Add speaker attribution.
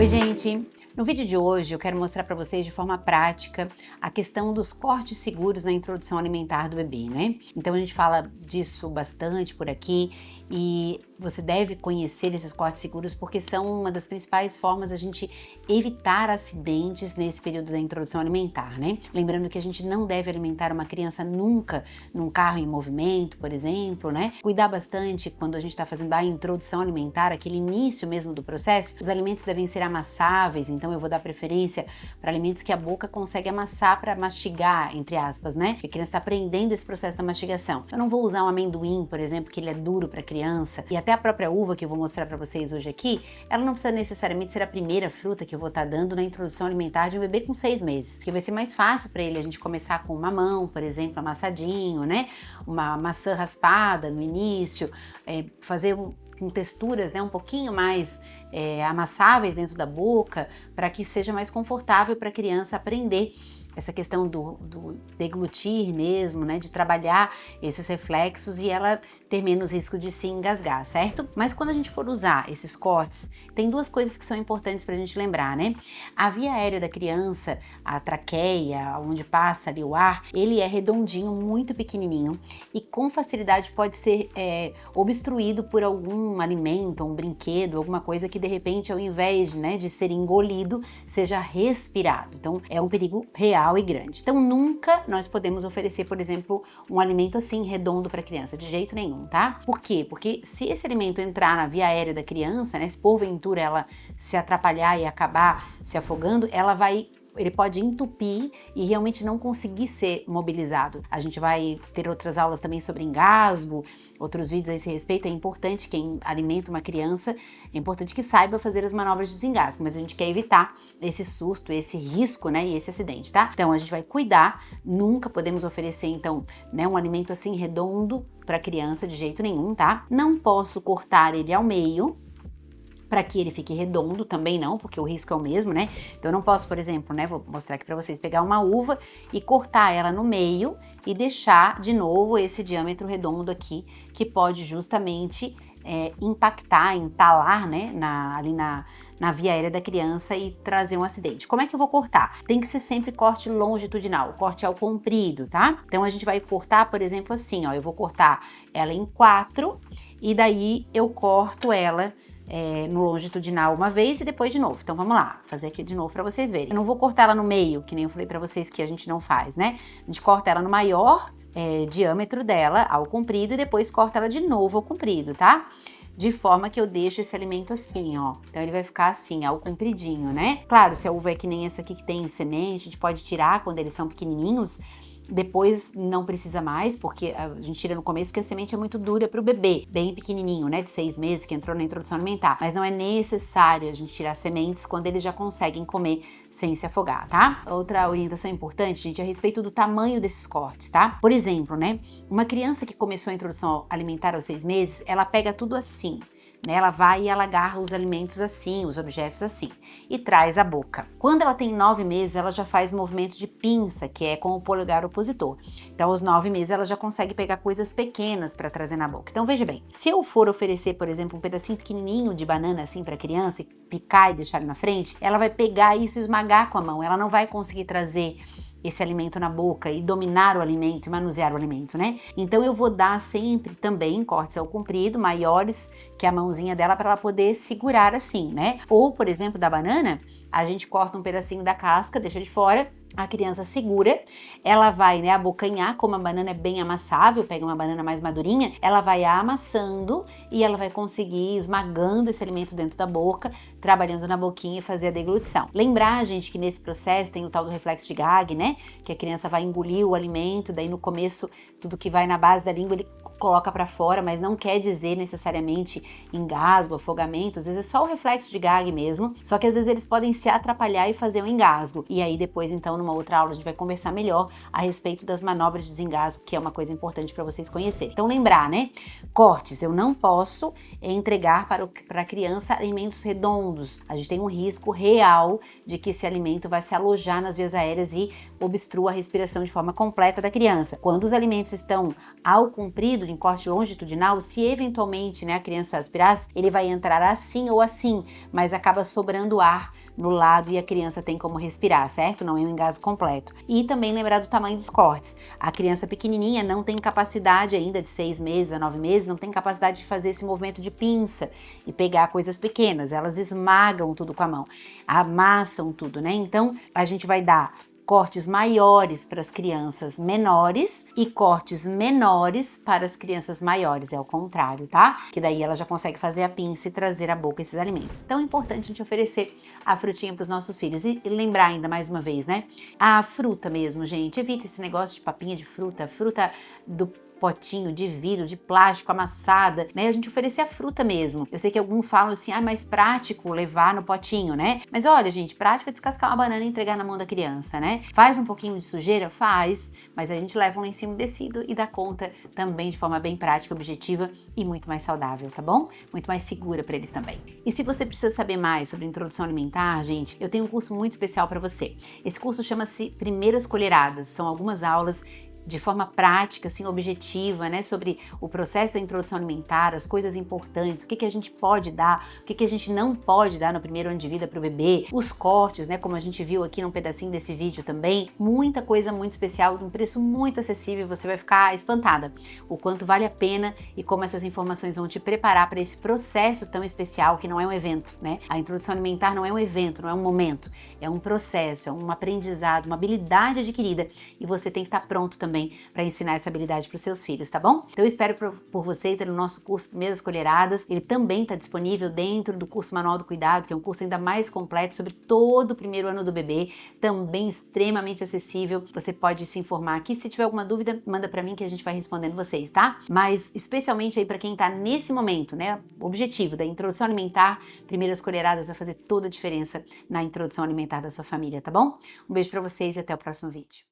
Speaker 1: Oi, gente! No vídeo de hoje eu quero mostrar para vocês de forma prática a questão dos cortes seguros na introdução alimentar do bebê, né? Então a gente fala disso bastante por aqui e você deve conhecer esses cortes seguros porque são uma das principais formas da gente evitar acidentes nesse período da introdução alimentar, né? Lembrando que a gente não deve alimentar uma criança nunca num carro em movimento, por exemplo, né? Cuidar bastante quando a gente está fazendo a introdução alimentar, aquele início mesmo do processo, os alimentos devem ser amassáveis, então eu vou dar preferência para alimentos que a boca consegue amassar para mastigar, entre aspas, né? Porque a criança está aprendendo esse processo da mastigação. Eu não vou usar um amendoim, por exemplo, que ele é duro para criança, e até a própria uva que eu vou mostrar para vocês hoje aqui, ela não precisa necessariamente ser a primeira fruta que eu vou estar dando na introdução alimentar de um bebê com 6 meses, porque vai ser mais fácil para ele a gente começar com um mamão, por exemplo, amassadinho, né? Uma maçã raspada no início, fazer com texturas, né, um pouquinho mais amassáveis dentro da boca, para que seja mais confortável para a criança aprender essa questão do deglutir mesmo, né, de trabalhar esses reflexos e ela ter menos risco de se engasgar, certo? Mas quando a gente for usar esses cortes, tem duas coisas que são importantes pra gente lembrar, né? A via aérea da criança, a traqueia, onde passa ali o ar, ele é redondinho, muito pequenininho e com facilidade pode ser obstruído por algum alimento, um brinquedo, alguma coisa que de repente ao invés, né, de ser engolido, seja respirado. Então é um perigo real e grande. Então nunca nós podemos oferecer, por exemplo, um alimento assim redondo para a criança, de jeito nenhum, tá? Por quê? Porque se esse alimento entrar na via aérea da criança, né, se porventura ela se atrapalhar e acabar se afogando, ele pode entupir e realmente não conseguir ser mobilizado. A gente vai ter outras aulas também sobre engasgo, outros vídeos a esse respeito. É importante, quem alimenta uma criança, é importante que saiba fazer as manobras de desengasgo, mas a gente quer evitar esse susto, esse risco, né, e esse acidente, tá? Então a gente vai cuidar, nunca podemos oferecer então, né, um alimento assim redondo para criança de jeito nenhum, tá? Não posso cortar ele ao meio, para que ele fique redondo também não, porque o risco é o mesmo, né? Então eu não posso, por exemplo, né, vou mostrar aqui para vocês, pegar uma uva e cortar ela no meio e deixar de novo esse diâmetro redondo aqui, que pode justamente impactar, entalar, né, ali na via aérea da criança e trazer um acidente. Como é que eu vou cortar? Tem que ser sempre corte longitudinal, corte ao comprido, tá? Então a gente vai cortar, por exemplo, assim, ó, eu vou cortar ela em 4 e daí eu corto ela no longitudinal uma vez e depois de novo. Então vamos lá, fazer aqui de novo para vocês verem. Eu não vou cortar ela no meio, que nem eu falei para vocês que a gente não faz, né? A gente corta ela no maior diâmetro dela, ao comprido, e depois corta ela de novo ao comprido, tá? De forma que eu deixo esse alimento assim, ó. Então ele vai ficar assim, ao compridinho, né? Claro, se a uva é que nem essa aqui que tem semente, a gente pode tirar quando eles são pequenininhos. Depois não precisa mais, porque a gente tira no começo porque a semente é muito dura para o bebê, bem pequenininho, né, de 6 meses, que entrou na introdução alimentar. Mas não é necessário a gente tirar sementes quando eles já conseguem comer sem se afogar, tá? Outra orientação importante, gente, é a respeito do tamanho desses cortes, tá? Por exemplo, né, uma criança que começou a introdução alimentar aos 6 meses, ela pega tudo assim. Ela vai e ela agarra os alimentos assim, os objetos assim, e traz à boca. Quando ela tem 9 meses, ela já faz movimento de pinça, que é com o polegar opositor. Então, aos 9 meses, ela já consegue pegar coisas pequenas para trazer na boca. Então, veja bem, se eu for oferecer, por exemplo, um pedacinho pequenininho de banana assim para a criança e picar e deixar ele na frente, ela vai pegar isso e esmagar com a mão, ela não vai conseguir trazer esse alimento na boca e dominar o alimento e manusear o alimento, né? Então eu vou dar sempre também cortes ao comprido, maiores que a mãozinha dela para ela poder segurar assim, né? Ou, por exemplo, da banana, a gente corta um pedacinho da casca, deixa de fora, a criança segura, ela vai, né, abocanhar, como a banana é bem amassável, pega uma banana mais madurinha, ela vai amassando e ela vai conseguir ir esmagando esse alimento dentro da boca, trabalhando na boquinha e fazer a deglutição. Lembrar, gente, que nesse processo tem o tal do reflexo de Gag, né, que a criança vai engolir o alimento, daí no começo tudo que vai na base da língua ele coloca para fora, mas não quer dizer necessariamente engasgo, afogamento, às vezes é só o reflexo de Gag mesmo, só que às vezes eles podem se atrapalhar e fazer um engasgo, e aí depois então numa outra aula a gente vai conversar melhor a respeito das manobras de desengasgo, que é uma coisa importante para vocês conhecerem. Então lembrar, né, cortes, eu não posso entregar para a criança alimentos redondos, a gente tem um risco real de que esse alimento vai se alojar nas vias aéreas e obstrua a respiração de forma completa da criança. Quando os alimentos estão ao comprido, em corte longitudinal, se eventualmente, né, a criança aspirasse, ele vai entrar assim ou assim, mas acaba sobrando ar no lado e a criança tem como respirar, certo? Não é um engasgo completo. E também lembrar do tamanho dos cortes. A criança pequenininha não tem capacidade ainda de 6 meses a 9 meses, não tem capacidade de fazer esse movimento de pinça e pegar coisas pequenas. Elas esmagam tudo com a mão, amassam tudo, né? Então, a gente vai dar cortes maiores para as crianças menores e cortes menores para as crianças maiores, é o contrário, tá? Que daí ela já consegue fazer a pinça e trazer à boca esses alimentos. Então é importante a gente oferecer a frutinha para os nossos filhos e lembrar ainda mais uma vez, né? A fruta mesmo, gente, evita esse negócio de papinha de fruta, fruta do potinho de vidro, de plástico, amassada, né? A gente oferecer a fruta mesmo. Eu sei que alguns falam assim, mais prático levar no potinho, né? Mas olha, gente, prático é descascar uma banana e entregar na mão da criança, né? Faz um pouquinho de sujeira? Faz, mas a gente leva um lencinho umedecido e dá conta também de forma bem prática, objetiva e muito mais saudável, tá bom? Muito mais segura para eles também. E se você precisa saber mais sobre introdução alimentar, gente, eu tenho um curso muito especial para você. Esse curso chama-se Primeiras Colheradas. São algumas aulas de forma prática, assim, objetiva, né, sobre o processo da introdução alimentar, as coisas importantes, o que a gente pode dar, o que a gente não pode dar no primeiro ano de vida para o bebê, os cortes, né, como a gente viu aqui num pedacinho desse vídeo também, muita coisa muito especial, de um preço muito acessível, você vai ficar espantada o quanto vale a pena e como essas informações vão te preparar para esse processo tão especial que não é um evento, né? A introdução alimentar não é um evento, não é um momento, é um processo, é um aprendizado, uma habilidade adquirida e você tem que estar pronto também para ensinar essa habilidade para os seus filhos, tá bom? Então eu espero por vocês no nosso curso Primeiras Colheradas. Ele também está disponível dentro do curso Manual do Cuidado, que é um curso ainda mais completo sobre todo o primeiro ano do bebê, também extremamente acessível. Você pode se informar aqui. Se tiver alguma dúvida, manda para mim que a gente vai respondendo vocês, tá? Mas especialmente aí para quem está nesse momento, né? O objetivo da introdução alimentar, Primeiras Colheradas vai fazer toda a diferença na introdução alimentar da sua família, tá bom? Um beijo para vocês e até o próximo vídeo.